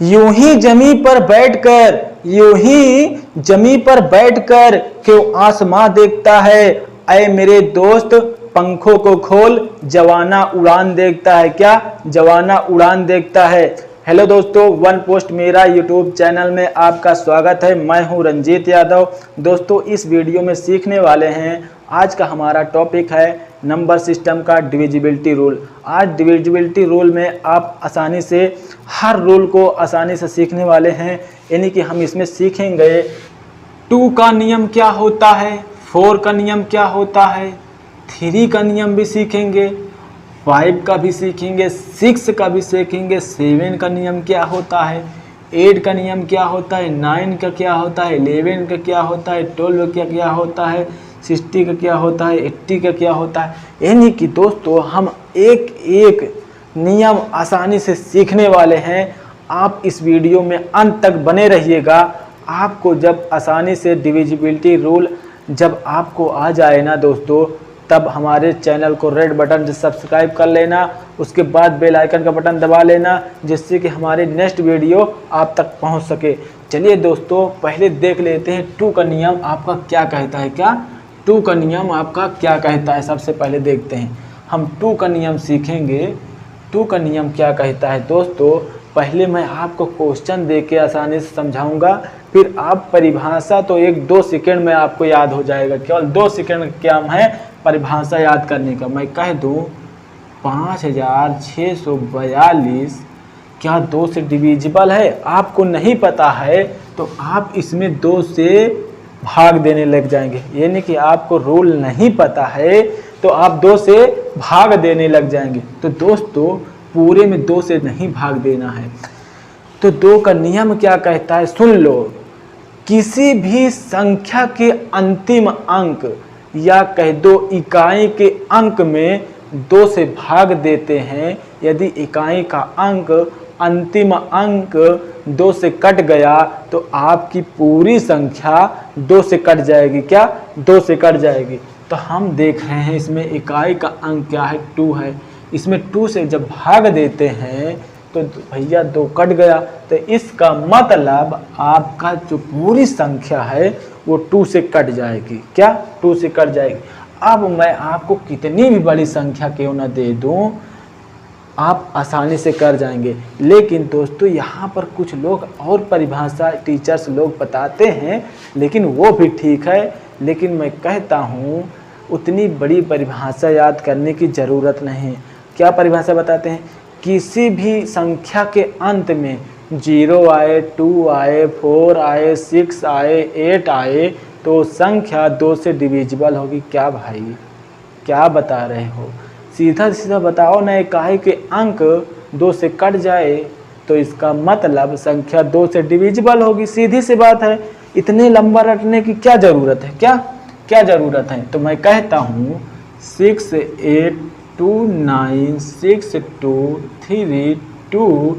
यूं ही जमी पर बैठकर क्यों आसमां देखता है। ऐ मेरे दोस्त पंखों को खोल, जवाना उड़ान देखता है। क्या जवाना उड़ान देखता है। हेलो दोस्तों, वन पोस्ट मेरा यूट्यूब चैनल में आपका स्वागत है। मैं हूं रंजीत यादव। दोस्तों, इस वीडियो में सीखने वाले हैं, आज का हमारा टॉपिक है नंबर सिस्टम का डिविजिबिलिटी रूल। आज डिविजिबिलिटी रूल में आप आसानी से हर रूल को आसानी से सीखने वाले हैं। यानी कि हम इसमें सीखेंगे 2 का नियम क्या होता है, 4 का नियम क्या होता है, 3 का नियम भी सीखेंगे, 5 का भी सीखेंगे, 6 का भी सीखेंगे, 7 का नियम क्या होता है, 8 का नियम क्या होता है, 9 का क्या होता है, 11 का क्या होता है, 12 का क्या होता है, 60 का क्या होता है, 80 का क्या होता है। यानी कि दोस्तों हम एक एक नियम आसानी से सीखने वाले हैं। आप इस वीडियो में अंत तक बने रहिएगा। आपको जब आसानी से डिविजिबिलिटी रूल जब आपको आ जाए ना दोस्तों, तब हमारे चैनल को रेड बटन से सब्सक्राइब कर लेना, उसके बाद बेल आइकन का बटन दबा लेना, जिससे कि हमारे नेक्स्ट वीडियो आप तक पहुंच सके। चलिए दोस्तों, पहले देख लेते हैं 2 का नियम आपका क्या कहता है। क्या 2 का नियम आपका क्या कहता है, सबसे पहले देखते हैं। हम 2 का नियम सीखेंगे। 2 का नियम क्या कहता है दोस्तों, पहले मैं आपको क्वेश्चन दे के आसानी से समझाऊंगा, फिर आप परिभाषा तो 1-2 सेकंड में आपको याद हो जाएगा। केवल 2 सेकंड क्या है परिभाषा याद करने का। मैं कह दूं 5642 क्या 2 से डिविजिबल है। आपको नहीं पता है तो आप इसमें 2 से भाग देने लग जाएंगे। यानी कि आपको रूल नहीं पता है तो आप 2 से भाग देने लग जाएंगे। तो दोस्तों पूरे में 2 से नहीं भाग देना है। तो 2 का नियम क्या कहता है सुन लो। किसी भी संख्या के अंतिम अंक या कह दो इकाई के अंक में 2 से भाग देते हैं। यदि इकाई का अंक अंतिम अंक 2 से कट गया तो आपकी पूरी संख्या 2 से कट जाएगी। क्या 2 से कट जाएगी। तो हम देख रहे हैं इसमें इकाई का अंक क्या है 2 है। इसमें 2 से जब भाग देते हैं तो भैया 2 कट गया। तो इसका मतलब आपका जो पूरी संख्या है वो 2 से कट जाएगी। क्या 2 से कट जाएगी। अब मैं आपको कितनी भी बड़ी संख्या क्यों ना दे दूं, आप आसानी से कर जाएंगे। लेकिन दोस्तों यहाँ पर कुछ लोग और परिभाषा टीचर्स लोग बताते हैं, लेकिन वो भी ठीक है। लेकिन मैं कहता हूँ उतनी बड़ी परिभाषा याद करने की ज़रूरत नहीं। क्या परिभाषा बताते हैं, किसी भी संख्या के अंत में 0 आए, 2 आए, 4 आए, 6 आए, 8 आए तो संख्या 2 से डिविजिबल होगी। क्या भाई क्या बता रहे हो, सीधा सीधा बताओ ना। इकाई के अंक 2 से कट जाए तो इसका मतलब संख्या 2 से डिविजिबल होगी। सीधी सी बात है, इतने लंबा रटने की क्या ज़रूरत है। क्या ज़रूरत है। तो मैं कहता हूँ 6 8 2 9 6 2 3 2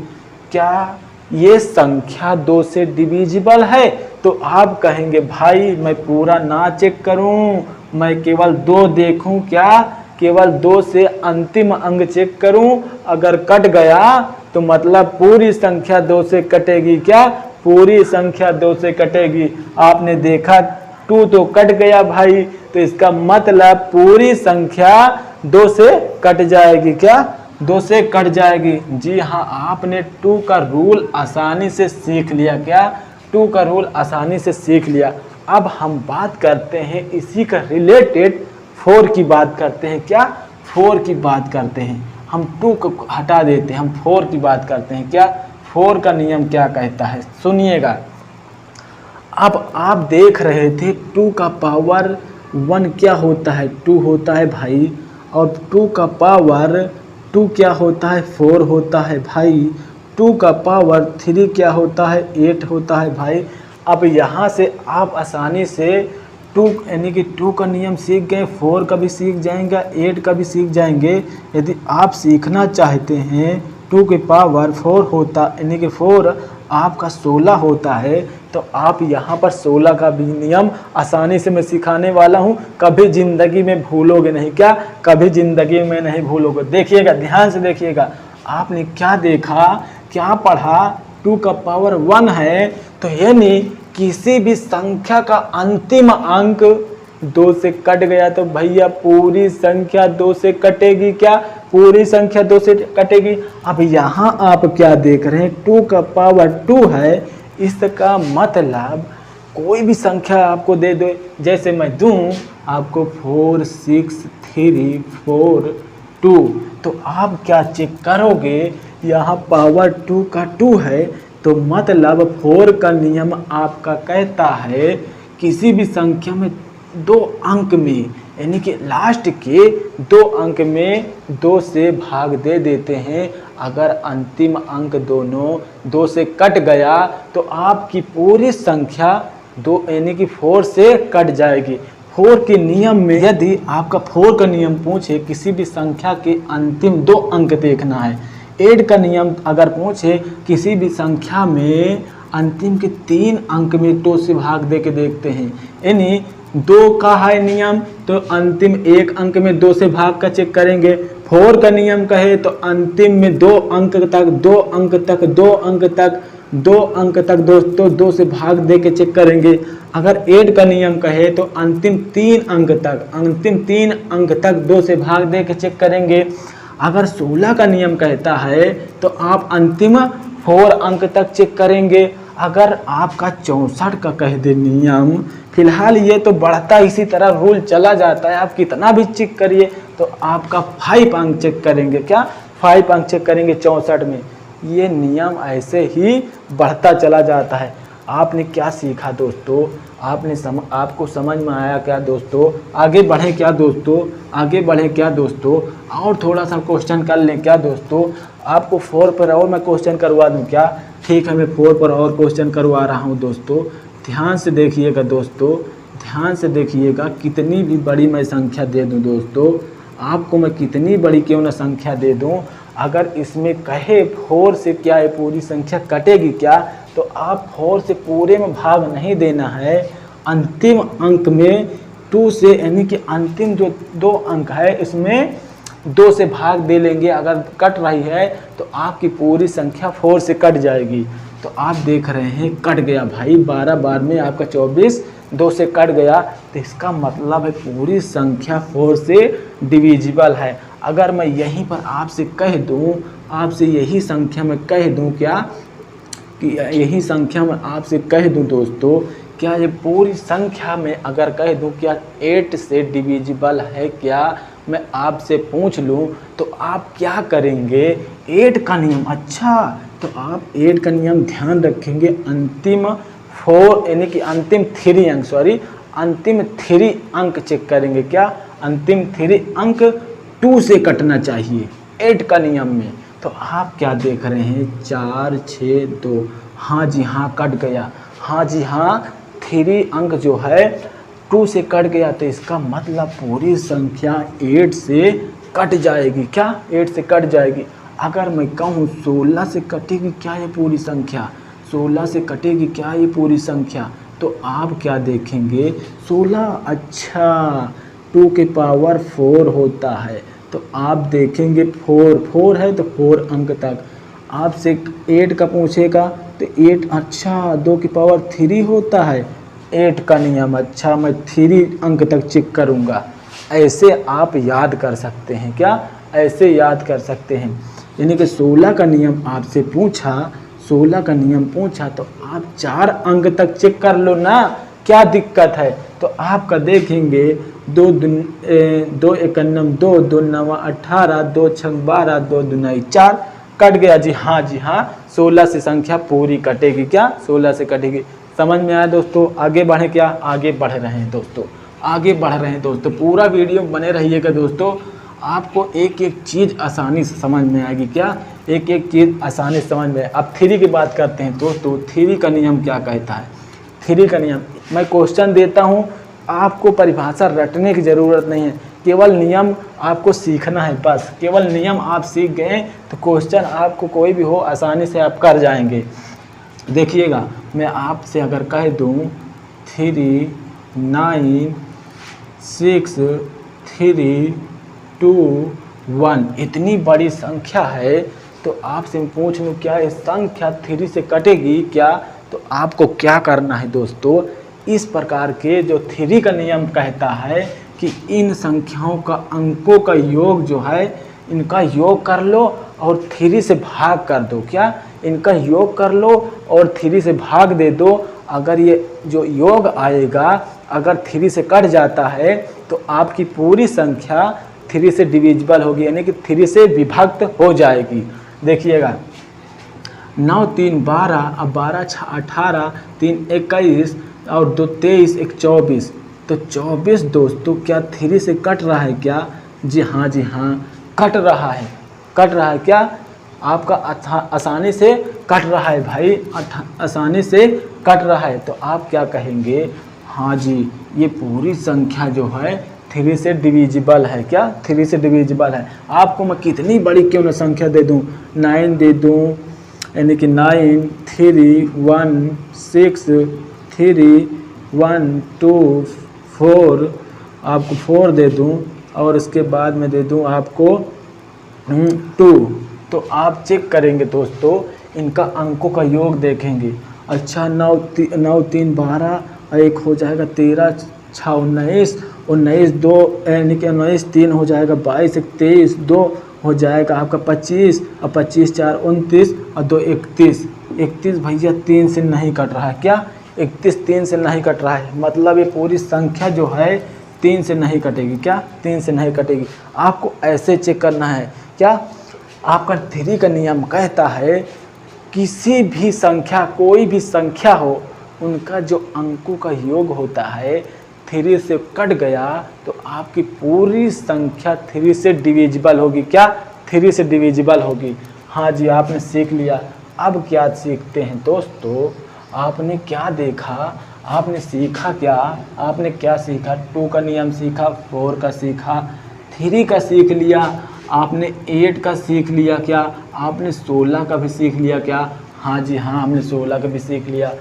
क्या ये संख्या 2 से डिविजिबल है। तो आप कहेंगे भाई मैं पूरा ना चेक करूं, मैं केवल 2 देखूं। क्या केवल 2 से अंतिम अंक चेक करूं, अगर कट गया तो मतलब पूरी संख्या 2 से कटेगी। क्या पूरी संख्या 2 से कटेगी। आपने देखा 2 तो कट गया भाई, तो इसका मतलब पूरी संख्या 2 से कट जाएगी। क्या 2 से कट जाएगी। जी हाँ, आपने 2 का रूल आसानी से सीख लिया। क्या 2 का रूल आसानी से सीख लिया। अब हम बात करते हैं इसी का रिलेटेड 4 की बात करते हैं। क्या 4 की बात करते हैं। हम 2 को हटा देते हैं, हम 4 की बात करते हैं। क्या 4 का नियम क्या कहता है सुनिएगा। अब आप देख रहे थे 2 का पावर 1 क्या होता है 2 होता है भाई, और 2 का पावर 2 क्या होता है 4 होता है भाई। 2 का पावर 3 क्या होता है 8 होता है भाई। अब यहाँ से आप आसानी से 2 यानी कि 2 का नियम सीख गए, 4 का भी सीख जाएंगे, 8 का भी सीख जाएंगे। यदि आप सीखना चाहते हैं 2 के पावर 4 होता यानी कि 4 आपका 16 होता है, तो आप यहाँ पर 16 का भी नियम आसानी से मैं सिखाने वाला हूँ। कभी ज़िंदगी में भूलोगे नहीं। क्या कभी ज़िंदगी में नहीं भूलोगे। देखिएगा, ध्यान से देखिएगा। आपने क्या देखा, क्या पढ़ा 2 का पावर 1 है, तो यानी किसी भी संख्या का अंतिम अंक 2 से कट गया तो भैया पूरी संख्या 2 से कटेगी। क्या पूरी संख्या 2 से कटेगी। अब यहाँ आप क्या देख रहे हैं, 2 का पावर 2 है, इसका मतलब कोई भी संख्या आपको दे दो, जैसे मैं दूं आपको 4 6 3 4 2, तो आप क्या चेक करोगे, यहाँ पावर 2 का 2 है, तो मतलब 4 का नियम आपका कहता है किसी भी संख्या में 2 अंक में, यानी कि लास्ट के 2 अंक में 2 से भाग दे देते हैं। अगर अंतिम अंक दोनों 2 से कट गया तो आपकी पूरी संख्या 2 यानी कि 4 से कट जाएगी। 4 के नियम में यदि आपका 4 का नियम पूछे किसी भी संख्या के अंतिम 2 अंक देखना है, 8 का नियम अगर पूछे किसी भी संख्या में अंतिम के 3 अंक में 2 से भाग दे के देखते हैं, यानी 2 का है नियम तो अंतिम 1 अंक में 2 से भाग का चेक करेंगे। 4 का नियम कहे तो अंतिम में 2 अंक तक 2 अंक तक 2 अंक तक 2 अंक तक दोस्तों 2 से भाग दे के चेक करेंगे। अगर 8 का नियम कहे तो अंतिम 3 अंक तक 2 से भाग दे के चेक करेंगे। अगर 16 का नियम कहता है तो आप अंतिम 4 अंक तक चेक करेंगे। अगर आपका 64 का कह दे नियम, फिलहाल ये तो बढ़ता इसी तरह रूल चला जाता है, आप कितना भी चेक करिए तो आपका 5 अंक चेक करेंगे। क्या 5 अंक चेक करेंगे 64 में। ये नियम ऐसे ही बढ़ता चला जाता है। आपने क्या सीखा दोस्तों, आपको समझ में आया क्या दोस्तों? आगे बढ़े क्या दोस्तों? आगे बढ़े क्या दोस्तों? और थोड़ा सा क्वेश्चन कर लें क्या दोस्तों? आपको 4 पर और मैं क्वेश्चन करवा दूं क्या? ठीक है, मैं 4 पर और क्वेश्चन करवा रहा हूं दोस्तों। ध्यान से देखिएगा दोस्तों, ध्यान से देखिएगा। कितनी भी बड़ी मैं संख्या दे दूं दोस्तों, आपको मैं कितनी बड़ी क्यों ना संख्या दे दूं, अगर इसमें कहे 4 से क्या ये पूरी संख्या कटेगी क्या, तो आप 4 से पूरे में भाग नहीं देना है। अंतिम अंक में 2 से, यानी कि अंतिम जो 2 अंक है इसमें 2 से भाग दे लेंगे। अगर कट रही है तो आपकी पूरी संख्या 4 से कट जाएगी। तो आप देख रहे हैं कट गया भाई, 12 बार में आपका 24 2 से कट गया, तो इसका मतलब है पूरी संख्या 4 से डिविजिबल है। अगर मैं यहीं पर आपसे कह दूं, आपसे यही संख्या में कह दूं क्या, कि यही संख्या में आपसे कह दूं दोस्तों, क्या ये पूरी संख्या में अगर कह दूं क्या 8 से डिविजिबल है क्या, मैं आपसे पूछ लूं तो आप क्या करेंगे? 8 का नियम, अच्छा तो आप 8 का नियम ध्यान रखेंगे। अंतिम 4 यानी कि अंतिम 3 अंक, अंतिम 3 अंक चेक करेंगे। क्या अंतिम 3 अंक 2 से कटना चाहिए 8 का नियम में। तो आप क्या देख रहे हैं, 4 6 2, हाँ जी हाँ कट गया, हाँ जी हाँ 3 अंक जो है 2 से कट गया, तो इसका मतलब पूरी संख्या 8 से कट जाएगी। क्या 8 से कट जाएगी। अगर मैं कहूँ 16 से कटेगी क्या ये पूरी संख्या, 16 से कटेगी क्या ये पूरी संख्या, तो आप क्या देखेंगे 16, अच्छा 2 के पावर 4 होता है, तो आप देखेंगे 4 है तो 4 अंक तक। आपसे 8 का पूछेगा तो 8, अच्छा 2 की पावर 3 होता है, 8 का नियम, अच्छा मैं 3 अंक तक चेक करूँगा। ऐसे आप याद कर सकते हैं। क्या ऐसे याद कर सकते हैं। यानी कि 16 का नियम आपसे पूछा, 16 का नियम पूछा तो आप 4 अंक तक चेक कर लो ना, क्या दिक्कत है। तो आपका देखेंगे 2 1 9 2 2 9 18 2 6 12 2 2 4 कट गया जी हाँ 16 से संख्या पूरी कटेगी। क्या 16 से कटेगी। समझ में आया दोस्तों। आगे बढ़े क्या, आगे बढ़ रहे हैं दोस्तों, आगे बढ़ रहे हैं दोस्तों। पूरा वीडियो बने रहिएगा दोस्तों, आपको एक एक चीज़ आसानी से समझ में आएगी। क्या एक एक चीज़ आसानी से समझ में। अब 3 की बात करते हैं दोस्तों। 3 का नियम क्या कहता है। 3 का नियम, मैं क्वेश्चन देता हूँ, आपको परिभाषा रटने की ज़रूरत नहीं है, केवल नियम आपको सीखना है बस। केवल नियम आप सीख गए तो क्वेश्चन आपको कोई भी हो आसानी से आप कर जाएंगे। देखिएगा, मैं आपसे अगर कह दूँ 3 9 6 3 2 1, इतनी बड़ी संख्या है तो आपसे मैं पूछ लूँ क्या ये संख्या 3 से कटेगी क्या? तो आपको क्या करना है दोस्तों, इस प्रकार के जो 3 का नियम कहता है कि इन संख्याओं का अंकों का योग जो है इनका योग कर लो और 3 से भाग कर दो। क्या? इनका योग कर लो और 3 से भाग दे दो। अगर ये जो योग आएगा अगर 3 से कट जाता है तो आपकी पूरी संख्या 3 से डिविजिबल होगी, यानी कि 3 से विभक्त हो जाएगी। देखिएगा 9 3 12, अब 12 6 18, 3 21 और 2 23, 1 24। तो 24 दोस्तों क्या 3 से कट रहा है क्या? जी हाँ कट रहा है। कट रहा है क्या? आपका आसानी से कट रहा है भाई, आसानी से कट रहा है। तो आप क्या कहेंगे? हाँ जी, ये पूरी संख्या जो है 3 से डिविजिबल है। क्या? 3 से डिविजिबल है। आपको मैं कितनी बड़ी क्यों ना संख्या दे दूँ, 9 दे दूँ, यानी कि 9 3 1 6 3 1 2 4, आपको 4 दे दूँ और इसके बाद में दे दूँ आपको 2। तो आप चेक करेंगे दोस्तों, इनका अंकों का योग देखेंगे। अच्छा 9 3 12 और 1 हो जाएगा 13 6 19 19 2, यानी कि 19 3 हो जाएगा 22 1 23 2 हो जाएगा आपका 25 और 25 4 29 और 2 31। 31 भैया 3 से नहीं कट रहा है। क्या? 31 3 से नहीं कट रहा है, मतलब ये पूरी संख्या जो है 3 से नहीं कटेगी। क्या? 3 से नहीं कटेगी। आपको ऐसे चेक करना है। क्या? आपका 3 का नियम कहता है किसी भी संख्या, कोई भी संख्या हो, उनका जो अंकों का योग होता है 3 से कट गया तो आपकी पूरी संख्या 3 से डिविजिबल होगी। क्या? 3 से डिविजिबल होगी। हाँ जी, आपने सीख लिया। अब क्या सीखते हैं दोस्तों, आपने क्या देखा, आपने सीखा क्या? आपने क्या सीखा? 2 का नियम सीखा, 4 का सीखा, 3 का सीख लिया, आपने 8 का सीख लिया क्या? आपने 16 का भी सीख लिया क्या? हाँ जी हाँ, हमने 16 का भी सीख लिया।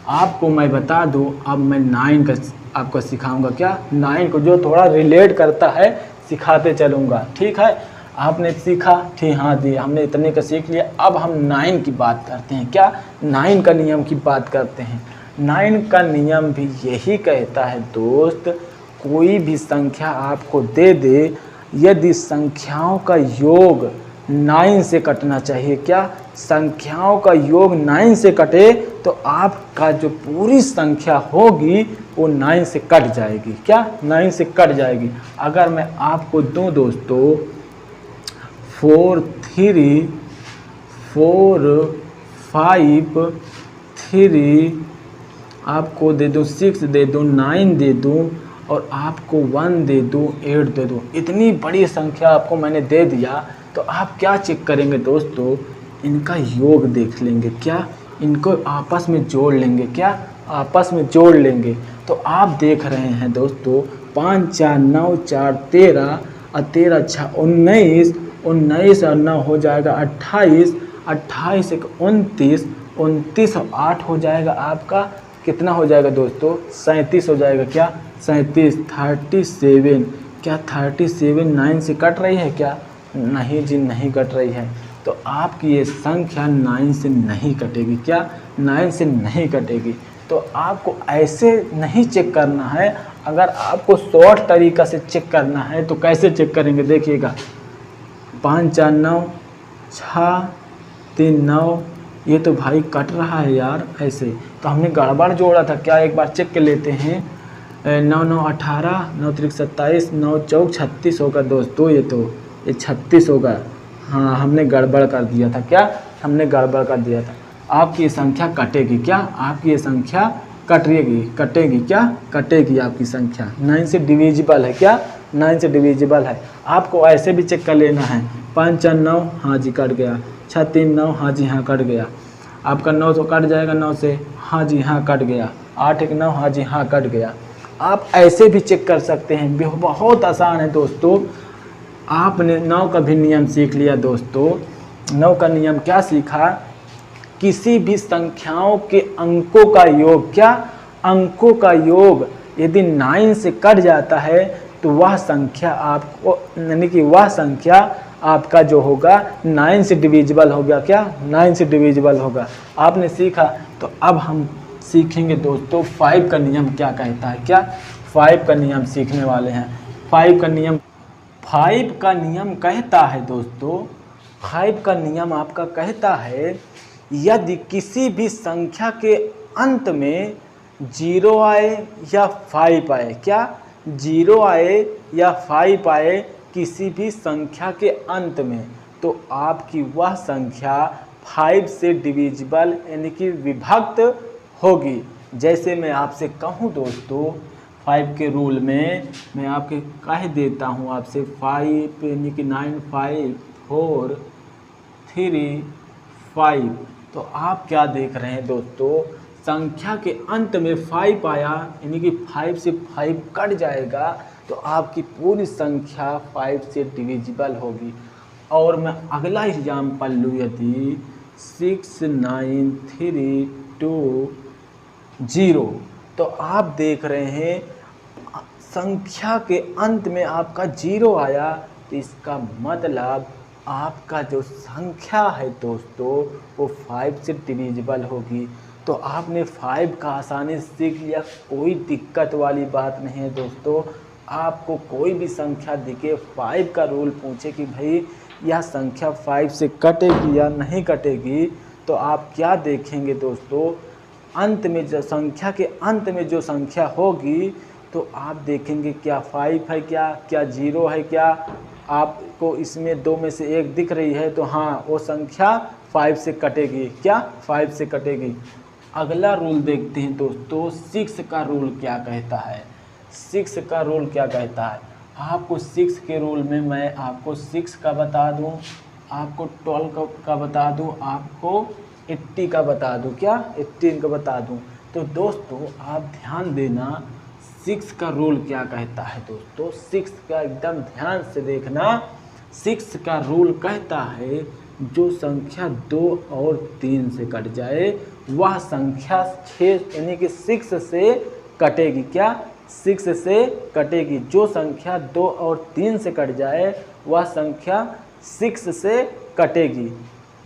आपको मैं बता दूं, अब मैं 9 का आपको सिखाऊंगा। क्या? 9 को जो थोड़ा रिलेट करता है सिखाते चलूँगा, ठीक है? आपने सीखा, ठीक, हाँ जी, हमने इतने का सीख लिया। अब हम 9 की बात करते हैं। क्या? 9 का नियम की बात करते हैं। 9 का नियम भी यही कहता है दोस्त, कोई भी संख्या आपको दे दे, यदि संख्याओं का योग 9 से कटना चाहिए। क्या? संख्याओं का योग 9 से कटे तो आपका जो पूरी संख्या होगी वो 9 से कट जाएगी। क्या? 9 से कट जाएगी। अगर मैं आपको दूं दोस्तों 4 3 4 5 3, आपको दे दूं 6 दे दूं 9 दे दूं और आपको 1 दे दूं 8 दे दूं, इतनी बड़ी संख्या आपको मैंने दे दिया, तो आप क्या चेक करेंगे दोस्तों, इनका योग देख लेंगे। क्या? इनको आपस में जोड़ लेंगे। क्या? आपस में जोड़ लेंगे। तो आप देख रहे हैं दोस्तों 5 4 9 4 13 और 13 6 19 19 और 9 हो जाएगा 28 28 1 29 29 और 8 हो जाएगा आपका कितना हो जाएगा दोस्तों? 37 हो जाएगा। क्या? 37 37। क्या 37 9 से कट रही है क्या? नहीं जी, नहीं कट रही है। तो आपकी ये संख्या 9 से नहीं कटेगी। क्या? 9 से नहीं कटेगी। तो आपको ऐसे नहीं चेक करना है। अगर आपको शॉर्ट तरीका से चेक करना है तो कैसे चेक करेंगे, देखिएगा 5 4 9 6 3 9, ये तो भाई कट रहा है यार ऐसे, तो हमने गड़बड़ जोड़ा था क्या? एक बार चेक कर लेते हैं। 9 9 18 9 3 27 9 4 36 होगा दोस्तों, ये 36 होगा। हाँ, हमने गड़बड़ कर दिया था। क्या? हमने गड़बड़ कर दिया था। आपकी ये संख्या कटेगी। क्या? आपकी ये संख्या कटेगी। क्या? कटेगी आपकी संख्या। 9 से डिविजिबल है। क्या? 9 से डिविजिबल है। आपको ऐसे भी चेक कर लेना है। 5 4 9, हाँ जी कट गया। 6 3 9, हाँ जी हाँ कट गया। आपका 9 तो कट जाएगा 9 से, हाँ जी हाँ कट गया। 8 1 9, हाँ जी हाँ कट गया। आप ऐसे भी चेक कर सकते हैं, बहुत आसान है दोस्तों। आपने 9 का भी नियम सीख लिया दोस्तों। 9 का नियम क्या सीखा? किसी भी संख्याओं के अंकों का योग। क्या? अंकों का योग यदि 9 से कट जाता है तो वह संख्या आपको, यानी कि वह संख्या आपका जो होगा 9 से डिविजिबल हो गया। क्या 9 से डिविजिबल होगा। आपने सीखा। तो अब हम सीखेंगे दोस्तों 5 का नियम क्या कहता है। क्या 5 का नियम सीखने वाले हैं। 5 का नियम कहता है दोस्तों, 5 का नियम आपका कहता है यदि किसी भी संख्या के अंत में 0 आए या 5 आए, क्या 0 आए या 5 आए किसी भी संख्या के अंत में, तो आपकी वह संख्या 5 से डिविजिबल यानी कि विभक्त होगी। जैसे मैं आपसे कहूँ दोस्तों 5 के रूल में मैं आपके कह देता हूँ आपसे 5 यानी कि 9 5 4 3 5। तो आप क्या देख रहे हैं दोस्तों, संख्या के अंत में 5 आया यानी कि 5 से 5 कट जाएगा तो आपकी पूरी संख्या 5 से डिविजिबल होगी। और मैं अगला एग्जाम्पल लूँ यदि 6 9 3 2 0, तो आप देख रहे हैं संख्या के अंत में आपका 0 आया तो इसका मतलब आपका जो संख्या है दोस्तों वो 5 से डिविजिबल होगी। तो आपने 5 का आसानी से सीख लिया, कोई दिक्कत वाली बात नहीं है दोस्तों। आपको कोई भी संख्या दिखे 5 का रूल पूछे कि भाई यह संख्या 5 से कटेगी या नहीं कटेगी, तो आप क्या देखेंगे दोस्तों, अंत में जो संख्या के अंत में जो संख्या होगी तो आप देखेंगे क्या 5 है, क्या 0 है, क्या आपको इसमें 2 में से 1 दिख रही है तो हाँ वो संख्या 5 से कटेगी। क्या 5 से कटेगी। अगला रूल देखते हैं दोस्तों 6 का रूल क्या कहता है। 6 का रूल क्या कहता है, आपको 6 के रूल में मैं आपको 6 का बता दूं, आपको 12 का बता दूं, आपको 80 का बता दूं, क्या 18 का बता दूं। तो दोस्तों आप ध्यान देना 6 का रूल क्या कहता है दोस्तों, 6 का एकदम ध्यान से देखना। 6 का रूल कहता है जो संख्या 2 और 3 से कट जाए वह संख्या 6 यानी कि 6 से कटेगी। क्या 6 से कटेगी। जो संख्या 2 और 3 से कट जाए वह संख्या 6 से कटेगी।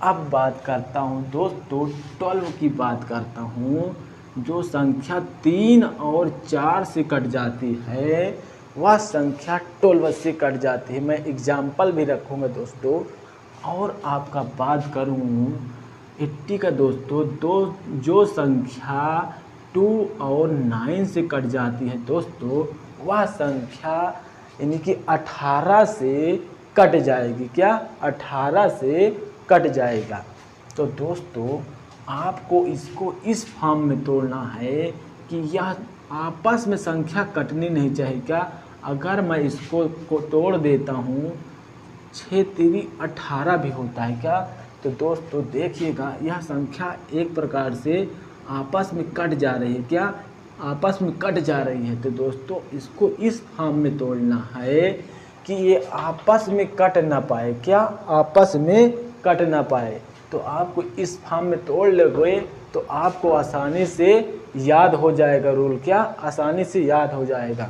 अब बात करता हूँ दोस्तों 12 की बात करता हूँ। जो संख्या 3 और 4 से कट जाती है वह संख्या 12 से कट जाती है। मैं एग्जाम्पल भी रखूँगा दोस्तों। और आपका बात करूँ 80 का दोस्तों, जो संख्या 2 और 9 से कट जाती है दोस्तों वह संख्या यानी कि 18 से कट जाएगी। क्या 18 से कट जाएगा। तो दोस्तों आपको इसको इस फॉर्म में तोड़ना है कि यह आपस में संख्या कटनी नहीं चाहिए। क्या अगर मैं इसको तोड़ देता हूँ 6 3 18 भी होता है। क्या तो दोस्तों देखिएगा यह संख्या एक प्रकार से आपस में कट जा रही है। क्या आपस में कट जा रही है। तो दोस्तों इसको इस फॉर्म में तोड़ना है कि ये आपस में कट ना पाए। क्या आपस में कट ना पाए। तो आपको इस फॉर्म में तोड़ लोगे तो आपको आसानी से याद हो जाएगा रूल। क्या आसानी से याद हो जाएगा।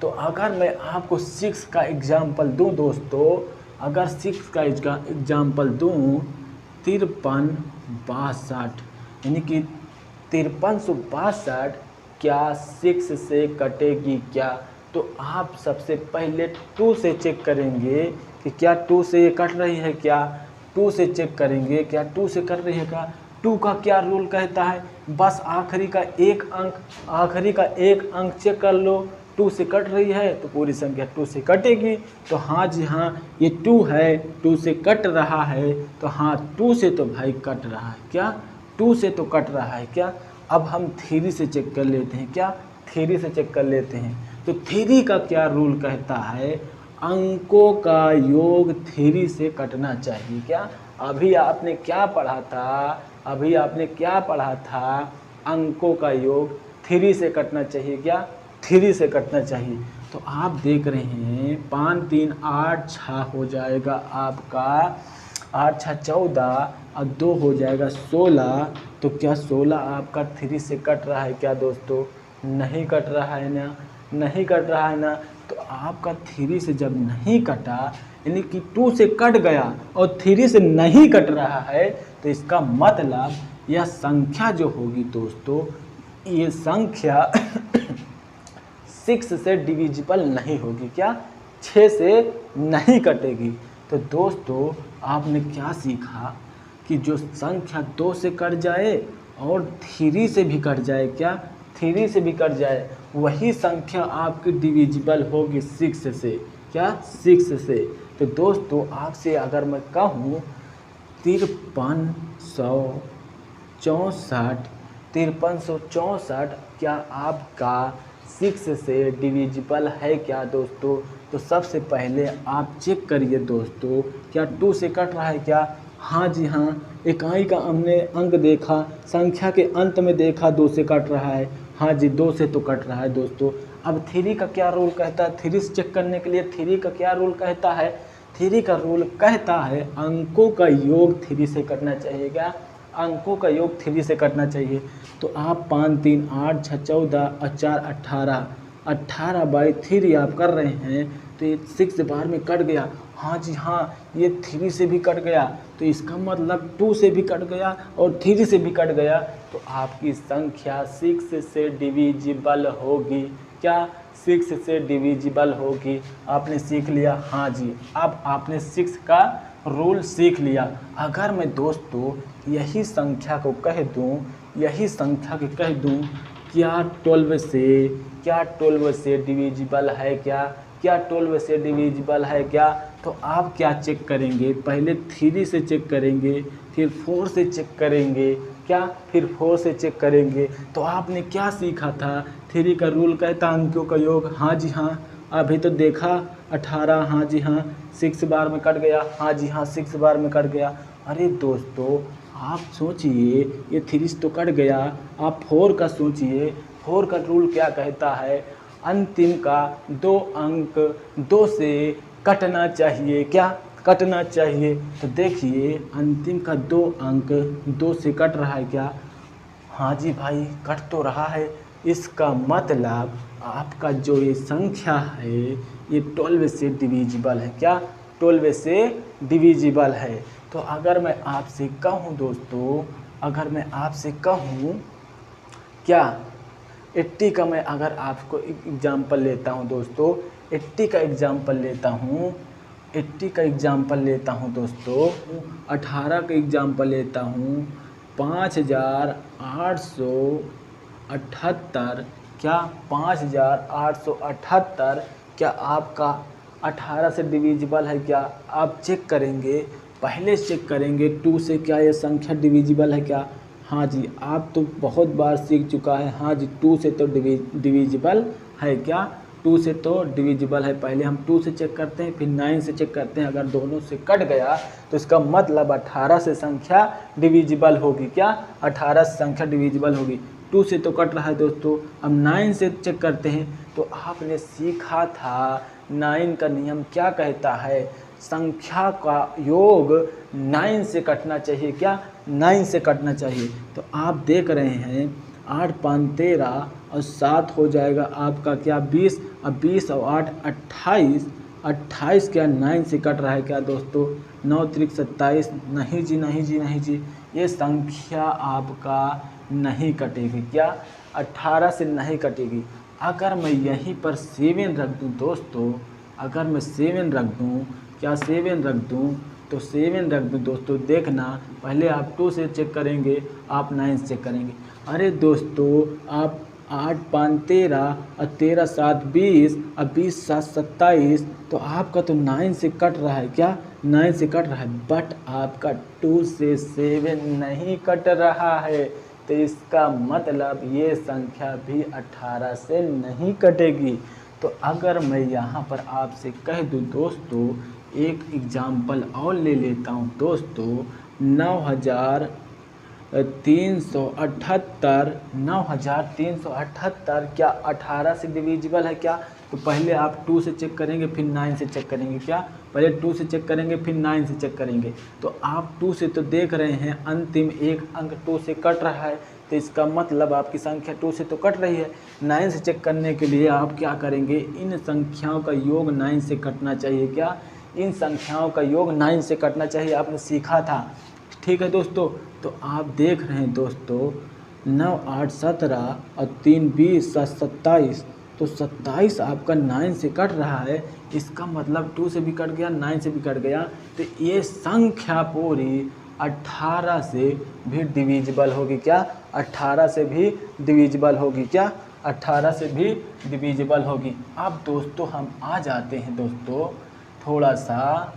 तो अगर मैं आपको 6 का एग्जाम्पल दूं दोस्तों, अगर 6 का एग्जाम्पल दूं 53 62 यानी कि 5362 क्या 6 से कटेगी क्या। तो आप सबसे पहले 2 से चेक करेंगे कि क्या 2 से ये कट रही है। क्या 2 से चेक करेंगे क्या 2 से कट रही है। क्या 2 का क्या रूल कहता है, बस आखिरी का एक अंक चेक कर लो। 2 से कट रही है तो पूरी संख्या 2 से कटेगी। तो हाँ जी हाँ ये 2 है, 2 से कट रहा है तो हाँ 2 से तो भाई कट रहा है। क्या 2 से तो कट रहा है। क्या अब हम 3 से चेक कर लेते हैं। क्या 3 से चेक कर लेते हैं। तो 3 का क्या रूल कहता है, अंकों का योग 3 से कटना चाहिए। क्या अभी आपने क्या पढ़ा था, अंकों का योग 3 से कटना चाहिए। क्या 3 से कटना चाहिए। तो आप देख रहे हैं 5 3 8 6 हो जाएगा आपका, 8 6 14 और 2 हो जाएगा 16। तो क्या 16 आपका 3 से कट रहा है क्या दोस्तों, नहीं कट रहा है ना, नहीं कट रहा है ना। तो आपका 3 से जब नहीं कटा यानी कि 2 से कट गया और 3 से नहीं कट रहा है, तो इसका मतलब यह संख्या जो होगी दोस्तों, ये संख्या 6 से डिविजिबल नहीं होगी। क्या? 6 से नहीं कटेगी। तो दोस्तों आपने क्या सीखा कि जो संख्या 2 से कट जाए और 3 से भी कट जाए, क्या 3 से भी कट जाए, वही संख्या आपकी डिविजिबल होगी 6 से। क्या? 6 से। तो दोस्तों आपसे अगर मैं कहूँ 5364 क्या आपका 6 से डिविजिबल है क्या दोस्तों? तो सबसे पहले आप चेक करिए दोस्तों, क्या 2 से कट रहा है क्या? हाँ जी हाँ, इकाई का हमने अंक देखा, संख्या के अंत में देखा 2 से कट रहा है। हाँ जी 2 से तो कट रहा है दोस्तों। अब 3 का क्या रूल कहता है? 3 से चेक करने के लिए 3 का क्या रूल कहता है? 3 का रूल कहता है अंकों का योग 3 से कटना चाहिए। क्या? अंकों का योग 3 से कटना चाहिए। तो आप 5 3 8 6 14 और 4 18/3 आप कर रहे हैं, तो ये 6 बार में कट गया। हाँ जी हाँ, ये 3 से भी कट गया, तो इसका मतलब 2 से भी कट गया और 3 से भी कट गया, तो आपकी संख्या 6 से डिविजिबल होगी। क्या? 6 से डिविजिबल होगी। आपने सीख लिया? हाँ जी, अब आपने 6 का रूल सीख लिया। अगर मैं दोस्तों यही संख्या को कह दूं, क्या 12 से डिविजिबल है क्या? क्या 12 से डिविजिबल है क्या? तो आप क्या चेक करेंगे? पहले 3 से चेक करेंगे, फिर 4 से चेक करेंगे। क्या? फिर 4 से चेक करेंगे। तो आपने क्या सीखा था? 3 का रूल कहता अंकों का योग। हाँ जी हाँ, अभी तो देखा 18। हाँ जी हाँ, 6 बार में कट गया। हाँ जी हाँ, 6 बार में कट गया। अरे दोस्तों आप सोचिए, ये 3 से तो कट गया, आप 4 का सोचिए। 4 का रूल क्या कहता है? अंतिम का 2 अंक 2 से कटना चाहिए। क्या? कटना चाहिए। तो देखिए अंतिम का 2 अंक 2 से कट रहा है क्या? हाँ जी भाई, कट तो रहा है। इसका मतलब आपका जो ये संख्या है ये 12 से डिविजिबल है। क्या? 12 से डिविजिबल है। तो अगर मैं आपसे कहूँ दोस्तों, अगर मैं आपसे कहूँ क्या 80 का, मैं अगर आपको एग्जाम्पल लेता हूँ दोस्तों, 80 का एग्जाम्पल लेता हूँ, 80 का एग्जाम्पल लेता हूँ दोस्तों, 18 का एग्जाम्पल लेता हूँ, 5878। क्या? 5878 क्या आपका 18 से डिविजिबल है क्या? आप चेक करेंगे, पहले चेक करेंगे 2 से क्या ये संख्या डिविजिबल है क्या? हाँ जी, आप तो बहुत बार सीख चुका है। हाँ जी, 2 से तो डिविजिबल है। क्या? 2 से तो डिविजिबल है। पहले हम 2 से चेक करते हैं, फिर 9 से चेक करते हैं। अगर दोनों से कट गया तो इसका मतलब 18 से संख्या डिविजिबल होगी। क्या? 18 से संख्या डिविजिबल होगी। 2 से तो कट रहा है दोस्तों। अब 9 से चेक करते हैं। तो आपने सीखा था 9 का नियम क्या कहता है? संख्या का योग 9 से कटना चाहिए। क्या? 9 से कटना चाहिए। तो आप देख रहे हैं 8 5 13 और 7 हो जाएगा आपका क्या 20, अब 20 और 8 28। 28 क्या 9 से कट रहा है क्या दोस्तों? 9 3 27। नहीं जी नहीं जी नहीं जी, ये संख्या आपका नहीं कटेगी। क्या? 18 से नहीं कटेगी। अगर मैं यहीं पर 7 रख दूं दोस्तों, अगर मैं 7 रख दूं, क्या 7 रख दूं, तो 7 रख दूं दोस्तों, देखना पहले आप 2 से चेक करेंगे, आप 9 से चेक करेंगे। अरे दोस्तों आप 8 5 13 और 13 7 20 और 20 7 27, तो आपका तो 9 से कट रहा है। क्या? 9 से कट रहा है, बट आपका 2 से 7 नहीं कट रहा है। तो इसका मतलब ये संख्या भी 18 से नहीं कटेगी। तो अगर मैं यहाँ पर आपसे कह दूँ दोस्तों, एक एग्जाम्पल और ले लेता हूँ दोस्तों, 9378 क्या 18 से डिविजिबल है क्या? तो पहले आप 2 से चेक करेंगे, फिर 9 से चेक करेंगे। क्या? पहले 2 से चेक करेंगे, फिर 9 से चेक करेंगे। तो आप 2 से तो देख रहे हैं अंतिम एक अंक 2 से कट रहा है, तो इसका मतलब आपकी संख्या 2 से तो कट रही है। 9 से चेक करने के लिए आप क्या करेंगे? इन संख्याओं का योग 9 से कटना चाहिए। क्या? इन संख्याओं का योग 9 से कटना चाहिए, आपने सीखा था। ठीक है दोस्तों, तो आप देख रहे हैं दोस्तों 9 8 17 और 3 20 7 27, तो 27 आपका 9 से कट रहा है, इसका मतलब 2 से भी कट गया, 9 से भी कट गया, तो ये संख्या पूरी 18 से भी डिविजिबल होगी। क्या 18 से भी डिविजिबल होगी? क्या 18 से भी डिविजिबल होगी। अब दोस्तों हम आ जाते हैं दोस्तों थोड़ा सा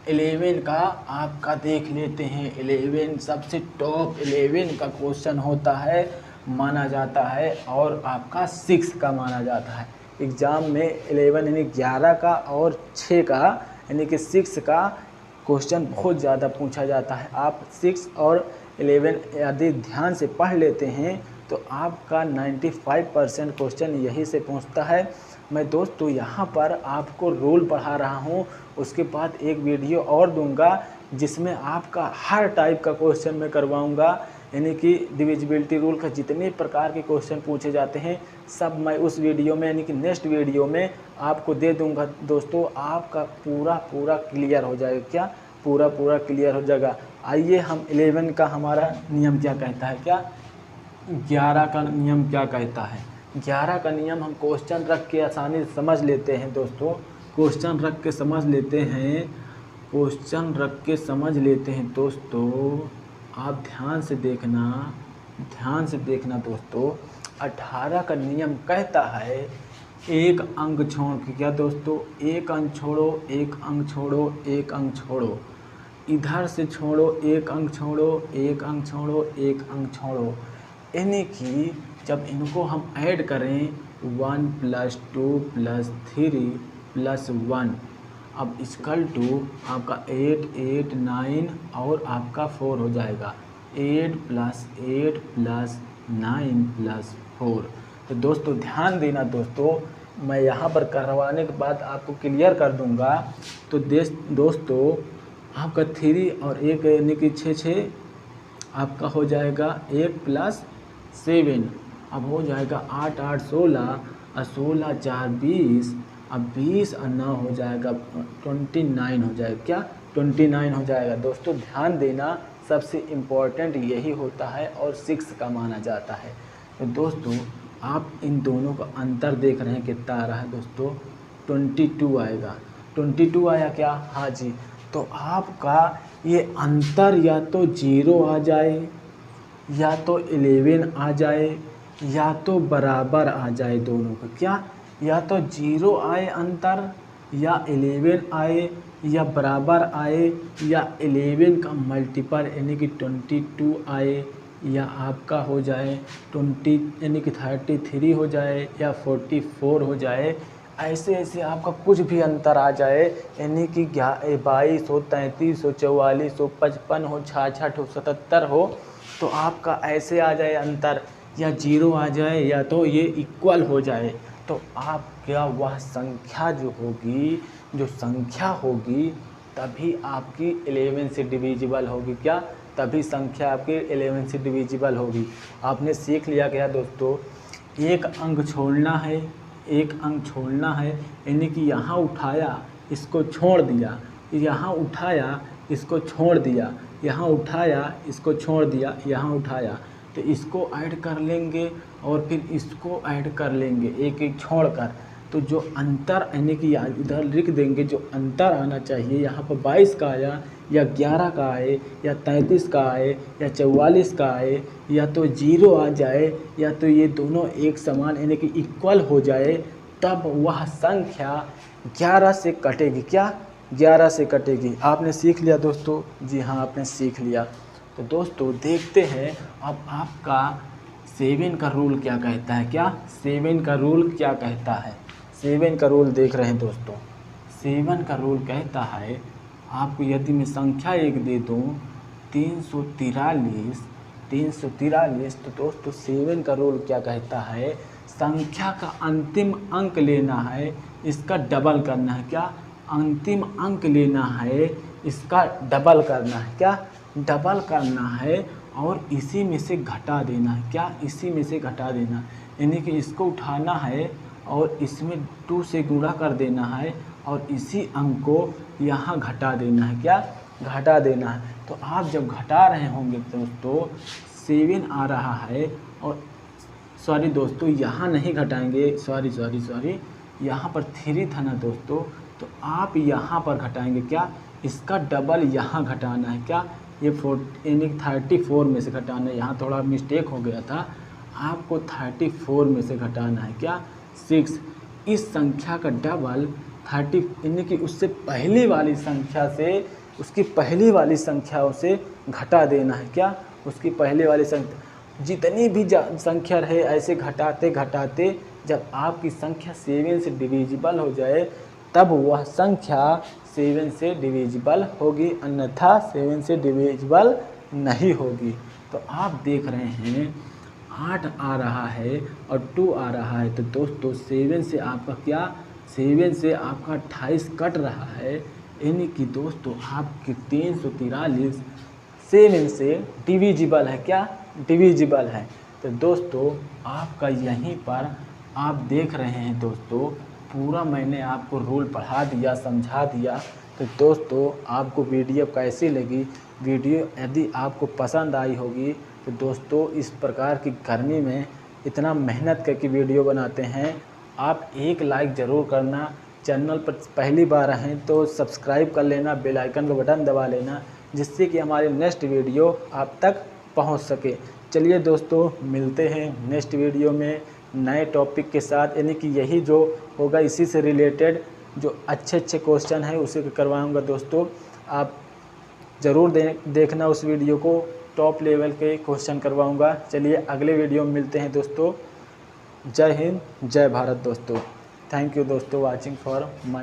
11 का आपका देख लेते हैं। 11 सबसे टॉप 11 का क्वेश्चन होता है, माना जाता है, और आपका 6 का माना जाता है। एग्ज़ाम में 11 यानी 11 का और 6 का यानी कि 6 का क्वेश्चन बहुत ज़्यादा पूछा जाता है। आप 6 और 11 यदि ध्यान से पढ़ लेते हैं तो आपका 95% क्वेश्चन यही से पूछता है। मैं दोस्तों यहाँ पर आपको रूल पढ़ा रहा हूँ, उसके बाद एक वीडियो और दूंगा जिसमें आपका हर टाइप का क्वेश्चन मैं करवाऊँगा, यानी कि डिविजिबिलिटी रूल का जितने प्रकार के क्वेश्चन पूछे जाते हैं सब मैं उस वीडियो में यानी कि नेक्स्ट वीडियो में आपको दे दूंगा। दोस्तों आपका पूरा क्लियर हो जाएगा। क्या पूरा क्लियर हो जाएगा। आइए हम 11 का हमारा नियम क्या कहता है, क्या 11 का नियम क्या कहता है। 11 का नियम हम क्वेश्चन रख के आसानी से समझ लेते हैं दोस्तों। क्वेश्चन रख के समझ लेते हैं दोस्तों। आप ध्यान से देखना दोस्तों। 18 का नियम कहता है एक अंक छोड़ के, क्या दोस्तों, एक अंक छोड़ो, एक अंक छोड़ो, एक अंक छोड़ो, इधर से छोड़ो, एक अंक छोड़ो, एक अंक छोड़ो, एक अंक छोड़ो, यानी कि जब इनको हम ऐड करें 1 + 2 + 3 + 1, अब इक्वल टू आपका 8 8 9 और आपका 4 हो जाएगा। 8 + 8 + 9 + 4। तो दोस्तों ध्यान देना दोस्तों, मैं यहाँ पर करवाने के बाद आपको क्लियर कर दूँगा। तो दोस्तों आपका 3 और 1 यानी कि 6 6 आपका हो जाएगा 1 + 7, अब हो जाएगा 8 8 16 और 16 4 20, अब 20 और 9 हो जाएगा 29 हो जाएगा। क्या 29 हो जाएगा। दोस्तों ध्यान देना, सबसे इम्पोर्टेंट यही होता है और 6 का माना जाता है। तो दोस्तों आप इन दोनों का अंतर देख रहे हैं कितना आ रहा है दोस्तों, 22 आएगा। 22 आया क्या? हाँ जी। तो आपका ये अंतर या तो 0 आ जाए, या तो 11 आ जाए, या तो बराबर आ जाए दोनों का। क्या या तो 0 आए अंतर, या 11 आए, या बराबर आए, या 11 का मल्टीपल यानी कि 22 आए, या आपका हो जाए 20 यानी कि 33 हो जाए, या 44 हो जाए। ऐसे आपका कुछ भी अंतर आ जाए, यानी कि 22 हो, 33 हो, 44 हो, 55 हो, 66 हो, 77 हो, तो आपका ऐसे आ जाए अंतर, या 0 आ जाए, या तो ये इक्वल हो जाए। तो आपका वह संख्या जो संख्या होगी तभी आपकी 11 से डिविजिबल होगी। क्या तभी संख्या आपकी 11 से डिविजिबल होगी। आपने सीख लिया क्या दोस्तों, एक अंक छोड़ना है, एक अंक छोड़ना है, यानी कि यहाँ उठाया इसको छोड़ दिया, यहाँ उठाया इसको छोड़ दिया, यहाँ उठाया इसको छोड़ दिया, यहाँ उठाया, तो इसको ऐड कर लेंगे और फिर इसको ऐड कर लेंगे एक एक छोड़कर। तो जो अंतर यानी कि इधर लिख देंगे, जो अंतर आना चाहिए यहाँ पर 22 का आया, या 11 का आए, या 33 का आए, या 44 का आए, या तो 0 आ जाए, या तो ये दोनों एक समान यानी कि इक्वल हो जाए, तब वह संख्या 11 से कटेगी। क्या 11 से कटेगी। आपने सीख लिया दोस्तों? जी हाँ, आपने सीख लिया। तो दोस्तों देखते हैं अब आपका 7 का रूल क्या कहता है। क्या 7 का रूल क्या कहता है? 7 का रूल देख रहे हैं दोस्तों। 7 का रूल कहता है, आपको यदि मैं संख्या एक दे दूँ 343, तो दोस्तों 7 का रूल क्या कहता है, संख्या का अंतिम अंक लेना है, इसका डबल करना है। क्या अंतिम अंक लेना है, इसका डबल करना है। क्या डबल करना है, और इसी में से घटा देना है। क्या इसी में से घटा देना, यानी कि इसको उठाना है और इसमें 2 से गुणा कर देना है और इसी अंक को यहाँ घटा देना है। क्या घटा देना है। तो आप जब घटा रहे होंगे दोस्तों 7 आ रहा है, और सॉरी दोस्तों यहाँ नहीं घटाएंगे, सॉरी यहाँ पर 3 था ना दोस्तों, तो आप यहाँ पर घटाएंगे। क्या इसका डबल यहाँ घटाना है। क्या ये 34 में से घटाना है। यहाँ थोड़ा मिस्टेक हो गया था, आपको 34 में से घटाना है। क्या 6। इस संख्या का डबल 30 यानी कि उससे पहली वाली संख्या से, उसकी पहली वाली संख्याओं से घटा देना है। क्या उसकी पहले वाली संख्या जितनी भी संख्या रहे ऐसे घटाते घटाते जब आपकी संख्या 7 से डिविजिबल हो जाए तब वह संख्या 7 से डिविजिबल होगी, अन्यथा 7 से डिविजिबल नहीं होगी। तो आप देख रहे हैं 8 आ रहा है और 2 आ रहा है, तो दोस्तों 7 से आपका क्या 7 से आपका 28 कट रहा है, यानी कि दोस्तों आपके 343 7 से डिविजिबल है। क्या डिविजिबल है। तो दोस्तों आपका यहीं पर आप देख रहे हैं दोस्तों, पूरा मैंने आपको रूल पढ़ा दिया, समझा दिया। तो दोस्तों आपको वीडियो कैसी लगी, वीडियो यदि आपको पसंद आई होगी तो दोस्तों इस प्रकार की गर्मी में इतना मेहनत करके वीडियो बनाते हैं, आप एक लाइक ज़रूर करना। चैनल पर पहली बार हैं तो सब्सक्राइब कर लेना, बेल आइकन का बटन दबा लेना, जिससे कि हमारे नेक्स्ट वीडियो आप तक पहुंच सके। चलिए दोस्तों मिलते हैं नेक्स्ट वीडियो में नए टॉपिक के साथ, यानी कि यही जो होगा इसी से रिलेटेड जो अच्छे क्वेश्चन हैं उसे करवाऊँगा दोस्तों। आप ज़रूर देखना उस वीडियो को, टॉप लेवल के क्वेश्चन करवाऊँगा। चलिए अगले वीडियो में मिलते हैं दोस्तों। जय हिंद, जय भारत दोस्तों। थैंक यू दोस्तों वाचिंग फॉर माय